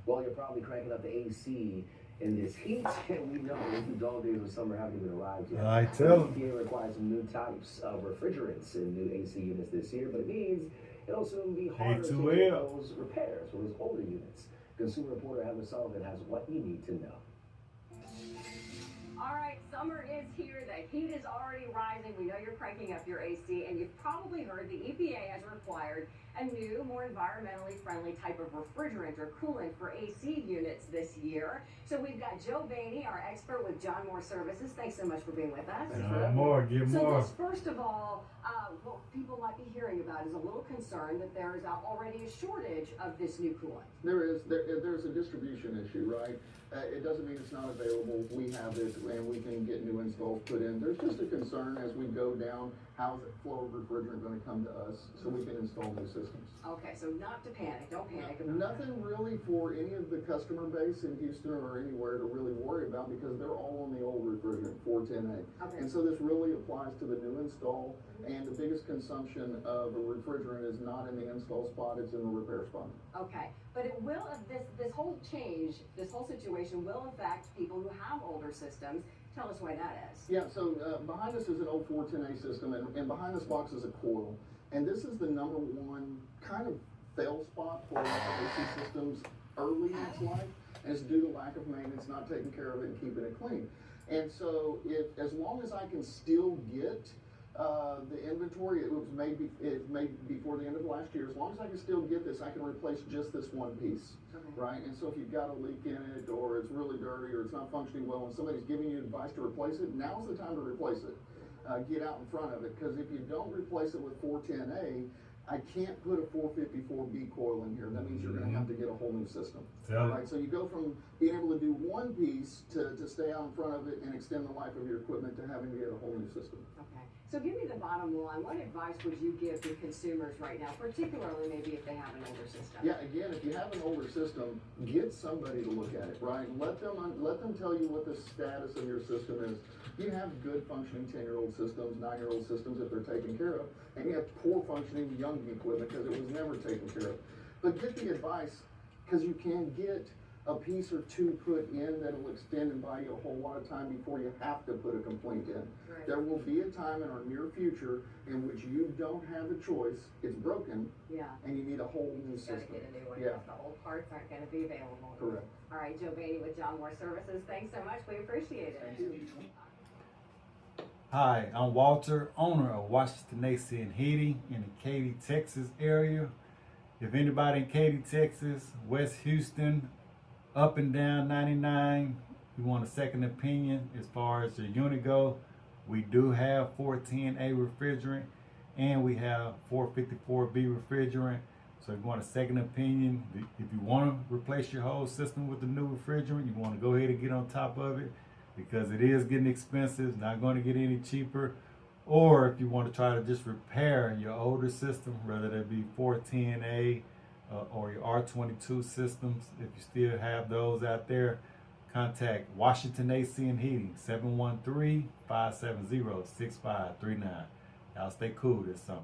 Well, you're probably cranking up the AC in this heat, and we know the dog days of summer haven't even arrived yet. I tell them. EPA requires some new types of refrigerants in new AC units this year, but it means it'll soon be harder to get those repairs for those older units. Consumer reporter Heather Sullivan has what you need to know. All right, summer is here. The heat is already rising. We know you're cranking up your AC, and you've probably heard the EPA has required a new, more environmentally friendly type of refrigerant or coolant for AC units this year. So we've got Joe Bainey, our expert with John Moore Services. Thanks so much for being with us. Get more. So first of all, what people might be hearing about is a little concern that there is already a shortage of this new coolant. There's a distribution issue, right? It doesn't mean it's not available. We have it, and we can get new installs put in. There's just a concern as we go down, how's the flow of refrigerant going to come to us so we can install new systems. Okay, so not to panic. Don't panic about Nothing really for any of the customer base in Houston or anywhere to really worry about, because they're all on the old refrigerant, 410A. Okay. And so this really applies to the new install, and the biggest consumption of a refrigerant is not in the install spot, it's in the repair spot. Okay, but it will, this whole change, this whole situation will affect people who have older systems. Tell us why that is. Yeah, so behind us is an old 410A system, and behind this box is a coil. And this is the number one kind of fail spot for a lot of AC systems early in its life, and it's due to lack of maintenance, not taking care of it, and keeping it clean. And so, as long as I can still get the inventory, it was made before the end of last year. As long as I can still get this, I can replace just this one piece, right? And so if you've got a leak in it, or it's really dirty, or it's not functioning well, and somebody's giving you advice to replace it, now's the time to replace it. Get out in front of it, because if you don't replace it with 410A, I can't put a 454B coil in here. That means you're going to have to get a whole new system. Right? So you go from being able to do one piece to stay out in front of it and extend the life of your equipment to having to get a whole new system. Okay. So give me the bottom line. What advice would you give to consumers right now, particularly maybe if they have an older system? Yeah, again, if you have an older system, get somebody to look at it, right? Let them tell you what the status of your system is. You have good functioning 10-year-old systems, 9-year-old systems if they're taken care of, and you have poor functioning young equipment because it was never taken care of. But get the advice, because you can get a piece or two put in that will extend and buy you a whole lot of time before you have to put a complaint in. Right. There will be a time in our near future in which you don't have a choice, it's broken, and you need a whole new system. Got to get a new one. Yeah. The old parts aren't going to be available. Correct. All right, Joe Bainey with John Moore Services. Thanks so much. We appreciate it. Thank you. Hi, I'm Walter, owner of Washington AC and Heating in the Katy, Texas area. If anybody in Katy, Texas, West Houston, up and down 99, you want a second opinion as far as your unit go, we do have 410A refrigerant and we have 454B refrigerant. So if you want a second opinion, if you want to replace your whole system with the new refrigerant, you want to go ahead and get on top of it, because it is getting expensive, not going to get any cheaper. Or if you want to try to just repair your older system, whether that be 410A or your R22 systems, if you still have those out there, contact Washington AC and Heating, 713-570-6539. Y'all stay cool this summer.